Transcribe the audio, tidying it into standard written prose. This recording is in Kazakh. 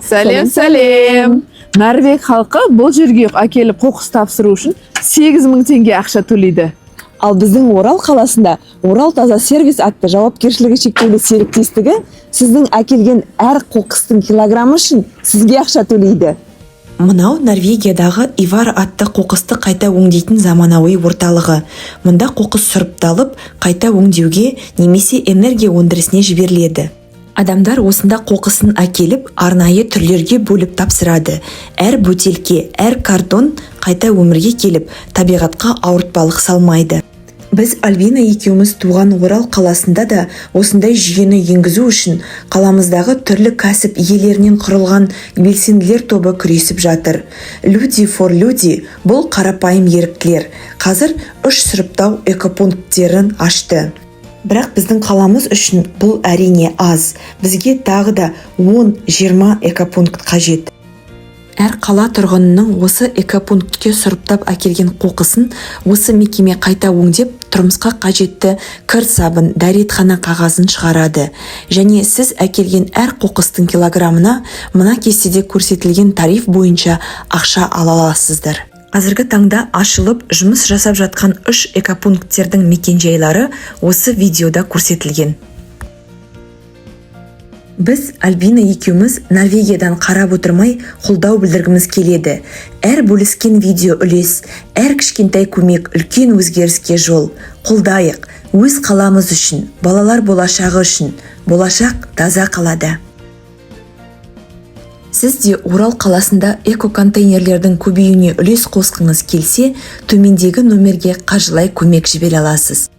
Сәлем. Норвег халқы бұл жерге әкеліп қоқыс тапсыру үшін 8.000 теңге ақша төлейді. Ал біздің Орал қаласында Орал таза сервис атты жауапкершілігі шектеулі серіктестігі сіздің әкелген әр қоқыстың килограммы үшін сізге ақша төлейді. Мынау Норвегиядағы Ивар атты қоқысты қайта өңдейтін заманауи орталығы. Мұнда қоқыс сұрыпталып, қайта өңдеуге немесе энергия өндірісіне жіберіледі. Адамдар осында қоқысын әкеліп, арнайы түрлерге бөліп тапсырады. Әр бөтелке, әр картон қайта өмірге келіп, табиғатқа ауыртпалық салмайды. Біз Альбина екеуміз туған Орал қаласында да осындай жүйені енгізу үшін қаламыздағы түрлі кәсіп иелерінен құрылған белсенділер тобы күресіп жатыр. Люди for люди бұл қарапайым еріктілер. Қазір 3 сұрыптау экопункттерін ашты. Бірақ біздің қаламыз үшін бұл әрине аз. Бізге тағы да 10-20 экопункт қажет. Әр қала тұрғынының осы экопунктке сұрыптап әкелген қоқысын осы мекеме қайта өңдеп, тұрмысқа қажетті кір сабын, дәретхана қағазын шығарады. Және сіз әкелген әр қоқыстың килограммына мына кестеде көрсетілген тариф бойынша ақша ала аласыздар. Қазіргі таңда ашылып, жұмыс жасап жатқан 3 экопункттердің мекенжайлары осы видеода көрсетілген. Біз Альбина екеуміз Норвегиядан қарап отырмай қолдау білдіргіміз келеді. Әр бөліскен видео үлес, әр кішкентай көмек үлкен өзгеріске жол. Қолдайық, өз қаламыз үшін, балалар болашағы үшін. Болашақ таза қалада. Сіз де Орал қаласында эко-контейнерлердің көбеюіне үлес қосқыңыз келсе, төмендегі номерге қаржылай көмек жібере аласыз.